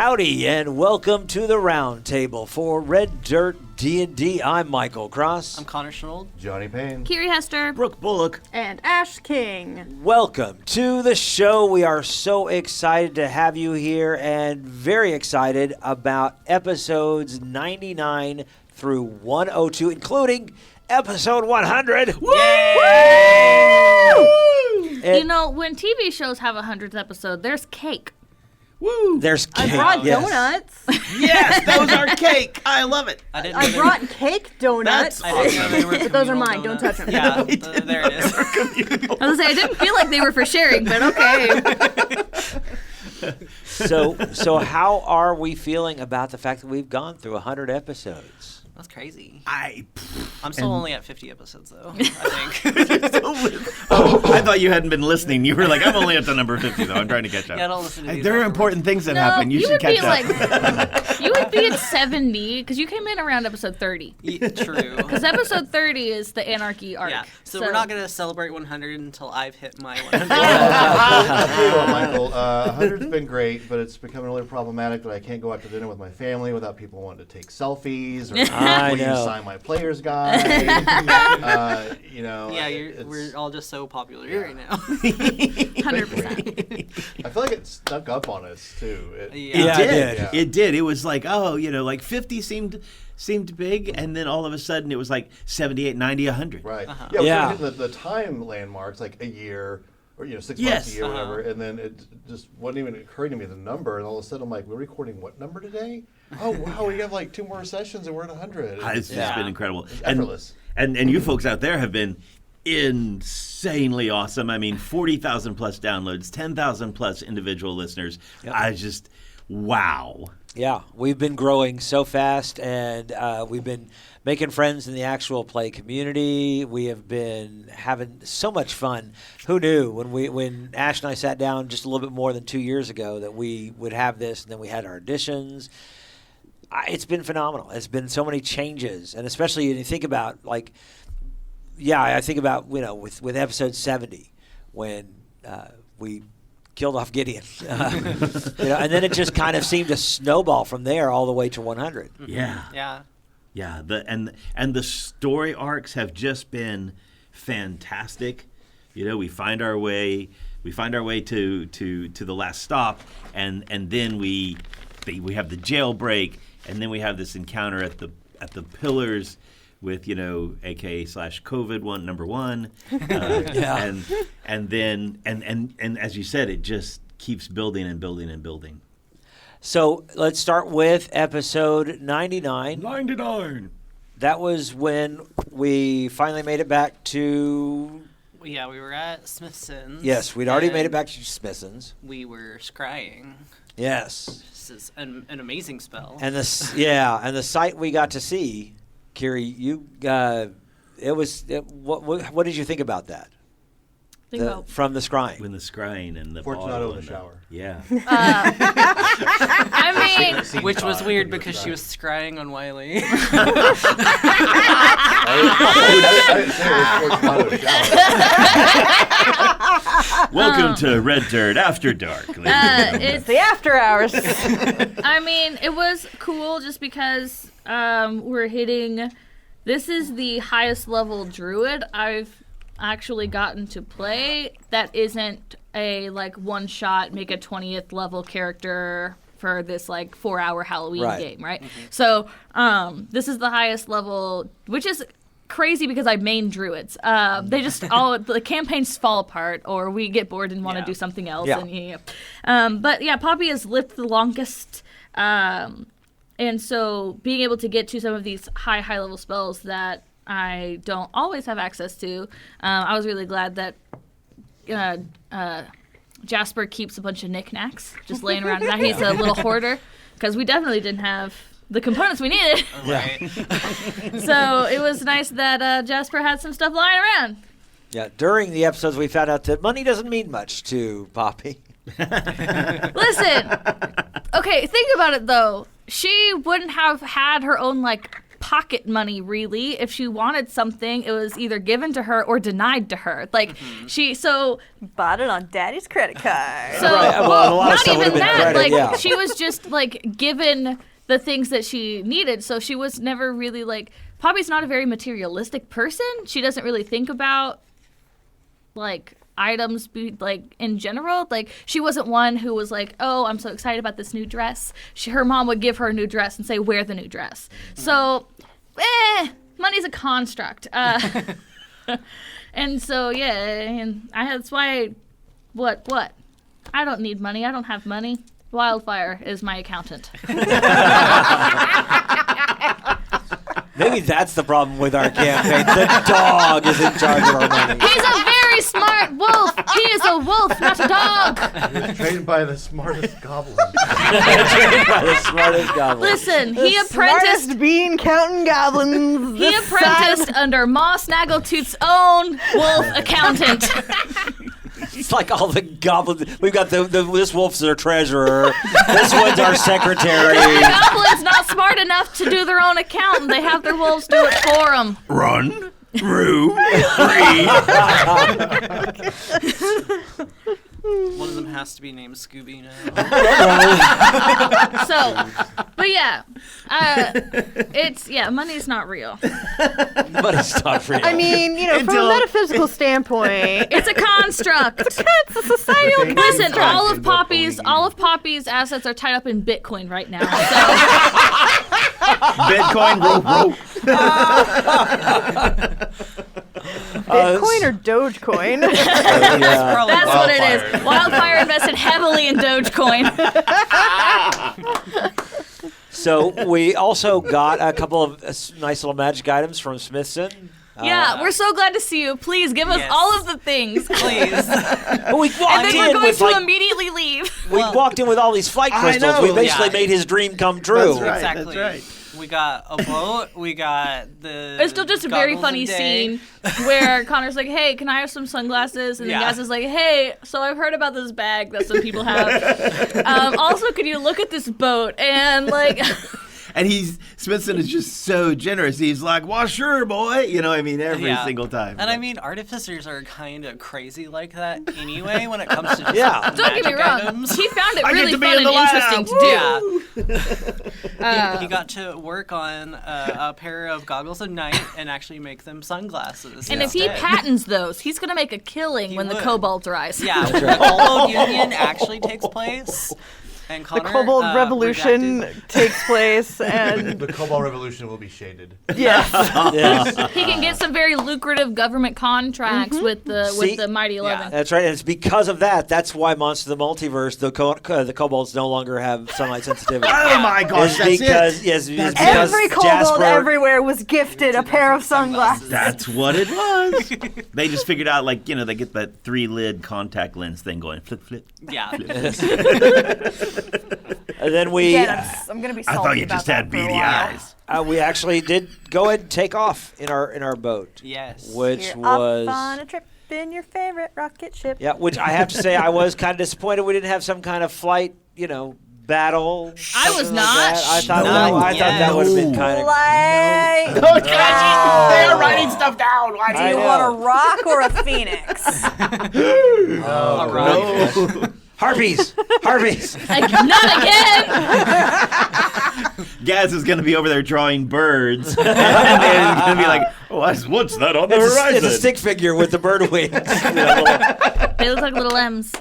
Howdy, and welcome to the round table for Red Dirt D&D. I'm Michael Cross. I'm Konnor Shenold. Johnny Payne. Kiri Hester. Brooke Bullock. And Ash King. Welcome to the show. We are so excited to have you here and very excited about episodes 99 through 102, including episode 100. Woo! You know, when TV shows have a 100th episode, there's cake. Woo! There's cake. I brought donuts. Yes, those are cake. I love it. I brought cake donuts. That's awesome. But those are mine. Don't touch them. Yeah, there it is. I was going to say, I didn't feel like they were for sharing, but okay. So how are we feeling about the fact that we've gone through 100 episodes? That's crazy. I'm I'm still only at 50 episodes, though, I think. I thought you hadn't been listening. You were like, I'm only at the number 50, though. I'm trying to catch up. Yeah, don't listen to these There are afterwards. important things that happen. You should catch up. You would be at 70, because you came in around episode 30. True. Because episode 30 is the Anarchy arc. Yeah, so we're not going to celebrate 100 until I've hit my 100. I'll tell you what, Michael, 100's been great, but it's becoming really problematic that I can't go out to dinner with my family without people wanting to take selfies or will you sign my player's guide. Yeah, we're all just so popular right now. 100%. I feel like it snuck up on us, too. It Yeah. did. Yeah. It did. It was like, like 50 seemed big, and then all of a sudden it was like 78, 90, 100. Right. Uh-huh. Yeah, Yeah. we're hitting the time landmarks, like a year or 6 months Yes. a year, whatever, and then it just wasn't even occurring to me the number, and all of a sudden I'm like, we're recording what number today? Oh, wow, we have like 2 more sessions and we're at 100. It's just been incredible. It's effortless. And you folks out there have been insanely awesome. I mean, 40,000 plus downloads, 10,000 plus individual listeners. Yep. Wow. Yeah, we've been growing so fast, and we've been making friends in the actual play community. We have been having so much fun. Who knew when Ash and I sat down just a little bit more than 2 years ago that we would have this, and then we had our auditions. It's been phenomenal. It's been so many changes, and especially when you think about I think about with episode 70 when we killed off Gideon, and then it just kind of seemed to snowball from there all the way to 100. Yeah. Yeah. Yeah. And the story arcs have just been fantastic. We find our way to the last stop, and then we have the jailbreak, and then we have this encounter at the pillars with AK/COVID number one, Yeah. and then as you said, it just keeps building and building and building. So let's start with episode 99. 99. That was when we finally made it back to. Yeah, we were at Smithson's. Yes, we'd already made it back to Smithson's. We were scrying. Yes. This is an amazing spell. And the sight we got to see, Kiri, what did you think about that? From the scrying. When the scrying and the Fortunato bottle in the and shower. Yeah. I mean, Which was weird because she was scrying on Wiley. I didn't say it was Fortunato in the shower. Welcome to Red Dirt After Dark. it's The after hours. I mean, it was cool just because we're hitting. This is the highest level druid I've actually gotten to play. That isn't a one shot make a 20th level character for this 4-hour Halloween game, right? Mm-hmm. So this is the highest level, which is crazy because I main druids. They just the campaigns fall apart, or we get bored and want to do something else. Yeah. But yeah, Poppy has lived the longest, and so being able to get to some of these high level spells that I don't always have access to, I was really glad that Jasper keeps a bunch of knickknacks just laying around. Now he's a little hoarder because we definitely didn't have the components we needed. Right. So it was nice that Jasper had some stuff lying around. Yeah, during the episodes we found out that money doesn't mean much to Poppy. Listen, okay, think about it though. She wouldn't have had her own pocket money, really. If she wanted something, it was either given to her or denied to her. Like, so Bought it on Daddy's credit card. So, Right, well, a lot of not stuff even would've been that. credit, Like, yeah. she was just like given the things that she needed. So she was never really like. Poppy's not a very materialistic person. She doesn't really think about like items, like in general. Like, she wasn't one who was like, "Oh, I'm so excited about this new dress." Her mom would give her a new dress and say, "Wear the new dress." So, money's a construct. And so and that's why. What? I don't need money. I don't have money. Wildfire is my accountant. Maybe that's the problem with our campaign. The dog is in charge of our money. He's a very smart wolf. He is a wolf, not a dog. He was trained by the smartest goblin. Trained by the smartest goblin. Listen, he apprenticed. Smartest bean counting goblins. He this apprenticed side. under Ma Snaggletooth's own wolf accountant. It's like all the goblins. We've got this wolf's our treasurer. This one's our secretary. The goblin's not smart enough to do their own accounting. They have their wolves do it for them. Run, roo, read. One of them has to be named Scooby now. So, but money's not real. But it's not real. I mean, from a metaphysical standpoint, It's a construct. it's a societal Listen, construct. all of Poppy's assets are tied up in Bitcoin right now. So Bitcoin, rope. Bitcoin or Dogecoin? Probably that's what it Wildfire. is. Wildfire invested heavily in Dogecoin. So we also got a couple of nice little magic items from Smithson. Yeah, we're so glad to see you. Please give us Yes. all of the things. Please. But we And walked then in we're going with to like immediately leave. we walked in with all these flight I crystals. know, We basically yeah. made his dream come true. That's right. Exactly. That's right. We got a boat. We got the. It's still just a very goggles funny and day. scene where Connor's like, "Hey, can I have some sunglasses?" And then Yeah. Gaz is like, "Hey, so I've heard about this bag that some people have. Also, could you look at this boat?" And like, And Smithson is just so generous. He's like, "Well, sure, boy." Every Yeah. single time. And I mean, artificers are kind of crazy like that anyway when it comes to just Yeah. don't get me magic wrong, items. he found it I get really to be fun in the and interesting lab. to do. Yeah. He got to work on a pair of goggles at night and actually make them sunglasses. And if he instead. patents those, he's gonna make a killing He when the would. kobolds rise. Yeah, the Kobold Union actually takes place. And The Konnor, Kobold Revolution redacted- takes place, and The Kobold Revolution will be shaded. yes, Yes. He can get some very lucrative government contracts with the See? Mighty Eleven. That's right, and it's because of that. That's why Monster of the Multiverse, the kobolds no longer have sunlight sensitivity. Oh my gosh, It's that's because it. yes, it's That's because every kobold Jasper, everywhere was gifted a pair of sunglasses. That's what it was. They just figured out, they get that 3-lid contact lens thing going. Flip, flip. Yeah. And then we I'm gonna be I salty thought you about just that had for a beady while. eyes. we actually did go ahead and take off in our boat, Yes. which You're was off on a trip in your favorite rocket ship. yeah. Which I have to say, I was kind of disappointed we didn't have some kind of flight, battle. I was something like not. that. I thought Not I thought that would have been yet. kind of. Like, They are writing stuff down. Why do I you know. want a rock or a phoenix? All right. Harpies! Like, not again. Gaz is going to be over there drawing birds. And they're going to be like, what's that on the horizon? It's a stick figure with the bird wings. They look like little M's.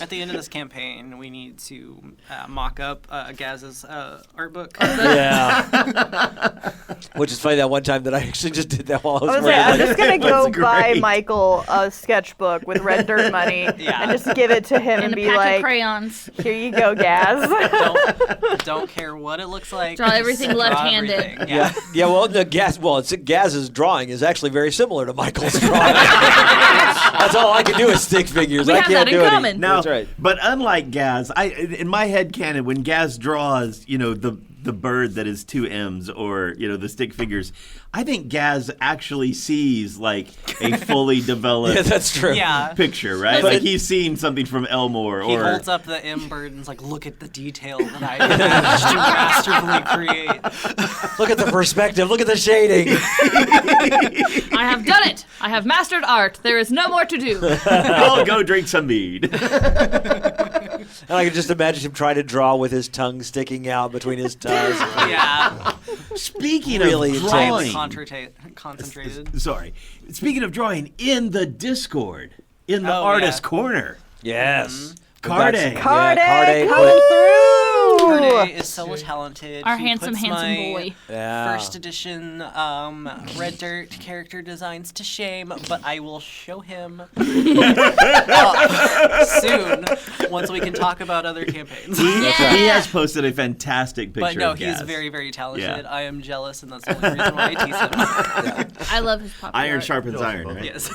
At the end of this campaign, we need to mock up Gaz's art book. Yeah. Which is funny that one time that I actually just did that while I was I'm working. just gonna go That's buy great. Michael a sketchbook with red dirt money Yeah. and just give it to him And and a be pack of like, crayons. "Here you go, Gaz." Don't care what it looks like. Draw everything Just draw left-handed. everything. Yeah. Yeah, well, Gaz's drawing is actually very similar to Michael's drawing. That's all I can do is stick figures. We I have can't that in do common. Any. Now, That's right. but unlike Gaz, in my head canon, when Gaz draws, the bird that is 2 M's or the stick figures, I think Gaz actually sees like a fully developed Yeah, that's true. Yeah. picture, right? But Like he's seen something from Elmore He or holds up the M bird and is like, look at the detail that I managed to masterfully create. Look at the perspective. Look at the shading. I have done it. I have mastered art. There is no more to do. I'll go drink some mead. And I can just imagine him trying to draw with his tongue sticking out between his toes. Yeah. Speaking Really of Highly drawing, concentrated. sorry. Speaking of drawing, in the Discord, in the Oh, artist yeah. corner, Yes. Carde. Carde Carde coming put- through. Carde is so talented. Our He handsome puts my boy. Yeah. First edition Red Dirt character designs to shame, but I will show him soon once we can talk about other campaigns. He has posted a fantastic picture But no, of he's Gaz. very, very talented. Yeah. I am jealous, and that's the only reason why I tease him. I love his puppy Iron art. sharpens iron, right? Yes.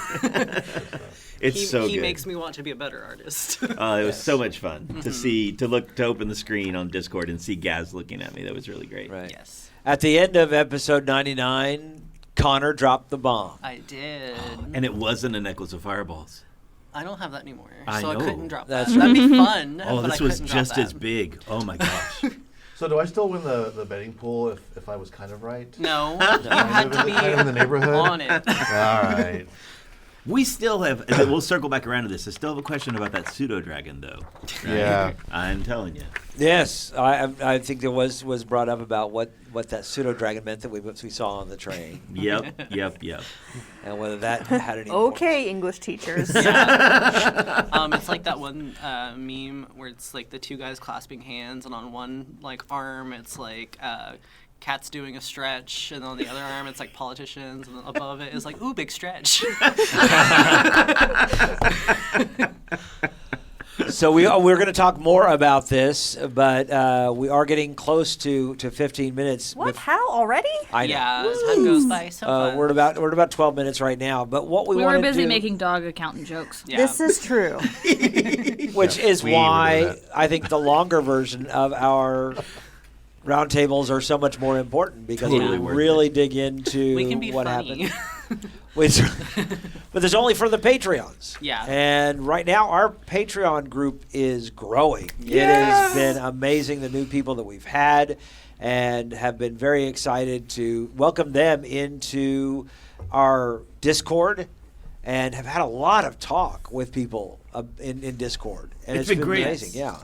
It's so he good. makes me want to be a better artist. It was so much fun to open the screen on Discord and see Gaz looking at me. That was really great. Right. Yes, At the end of episode 99, Konnor dropped the bomb. I did. And it wasn't a necklace of fireballs. I don't have that anymore, I so I know. couldn't drop That's that. That'd be fun. Oh, but this I was couldn't drop just that. as big. Oh my gosh. So do I still win the betting pool if I was kind of right? No, you had to be Kind of in the neighborhood? on it. All right. We still have, and we'll circle back around to this. I still have a question about that pseudo dragon, though. Right? Yeah. I'm telling you. Yes, I think there was brought up about what that pseudo dragon meant that we saw on the train, Yep. and whether that had any. Okay, English teachers. It's like that one meme where it's like the two guys clasping hands, and on one like arm it's like cats doing a stretch, and on the other arm it's like politicians, and then above it is like, ooh, big stretch. So we're going to talk more about this, but we are getting close to 15 minutes. What? How already? I know. Yeah, time goes by so fast. We're at about 12 minutes right now. But what we We want were to busy do, making dog accountant jokes. Yeah. This is true. which is we were doing why that. I think the longer version of our roundtables are so much more important because Totally we worth really dig into we can be what funny. happened. But there's only for the Patreons. Yeah. And right now, our Patreon group is growing. It has been amazing, the new people that we've had, and have been very excited to welcome them into our Discord and have had a lot of talk with people in Discord. And It's it's been great. amazing, yeah.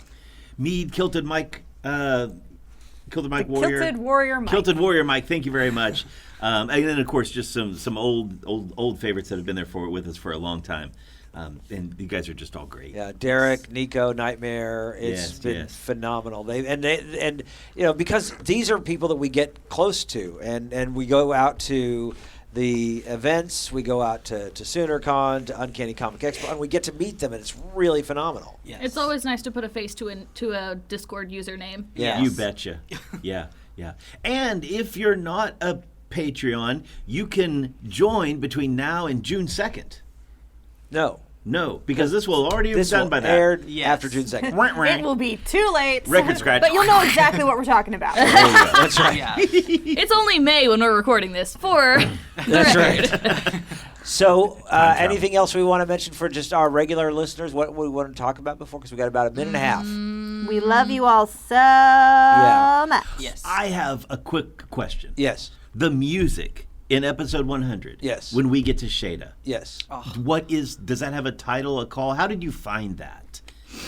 Mead, Kilted Mike, Kilted Mike Warrior. Kilted Warrior Mike. Kilted Warrior Mike, thank you very much. And then, of course, just some old favorites that have been there with us for a long time. And you guys are just all great. Yeah, Derek, Nico, Nightmare, it's been phenomenal. And because these are people that we get close to, and we go out to the events, we go out to SoonerCon, to Uncanny Comic Expo, and we get to meet them, and it's really phenomenal. Yes. It's always nice to put a face to a Discord username. Yeah. You betcha. Yeah. And if you're not a Patreon, you can join between now and June 2nd. No, because this will already have This done will by that. air Yes. after June 2nd. It will be too late. Record scratch. But you'll know exactly what we're talking about. That's right. Yeah. It's only May when we're recording this. That's right. So, anything else we want to mention for just our regular listeners? What we want to talk about before? Because we got about a minute and a half. We love you all so much. Yes. I have a quick question. Yes. The music in episode 100. Yes. When we get to Shada. Yes. Does that have a title, a call? How did you find that?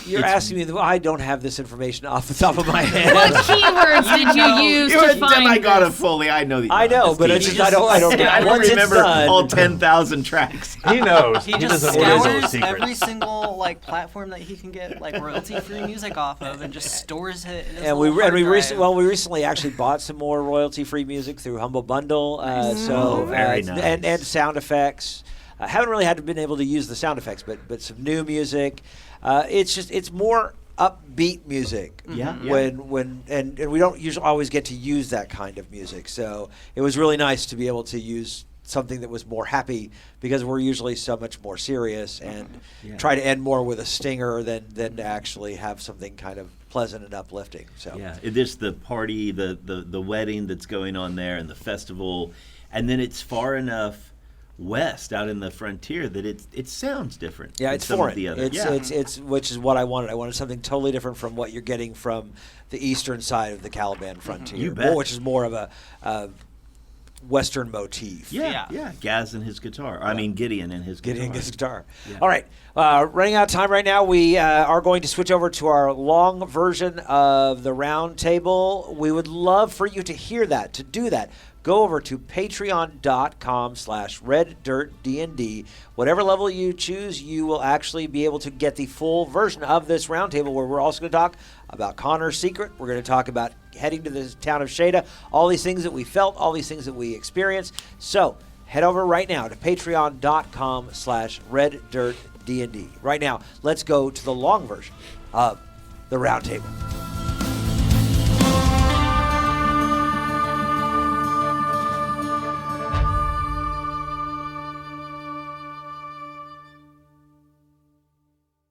You're asking me. I don't have this information off the top of my head. What keywords did you use You're to a find demigod this? of Foley. I know that. I know, but it's just I don't. I don't Once it's remember done, all 10,000 tracks. He knows. He just doesn't want those scours secrets. every single platform that he can get royalty-free music off of, and just stores it. In his And we little hard drive. recently actually bought some more royalty-free music through Humble Bundle. Very nice. And sound effects. Haven't really been able to use the sound effects, but some new music. It's more upbeat music. Yeah. When we don't usually always get to use that kind of music, so it was really nice to be able to use something that was more happy because we're usually so much more serious and try to end more with a stinger than to actually have something kind of pleasant and uplifting. So Yeah, there's the party, the wedding that's going on there, and the festival, and then it's far enough west out in the frontier that it sounds different. Yeah, than it's some foreign. Of the other. It's which is what I wanted. I wanted something totally different from what you're getting from the eastern side of the Caliban frontier, You bet. which is more of a Western motif. Yeah. Gaz and his guitar. I mean, Gideon and his guitar. Getting his guitar. Yeah. All right. Running out of time right now. We are going to switch over to our long version of the round table. We would love for you to hear that, to do that. Go over to patreon.com/reddirtdnd. Whatever level you choose, you will actually be able to get the full version of this roundtable, where we're also going to talk about Konnor's secret. We're going to talk about heading to the town of Sheda, all these things that we felt, all these things that we experienced. So head over right now to patreon.com/reddirtdnd. Right now, let's go to the long version of the roundtable.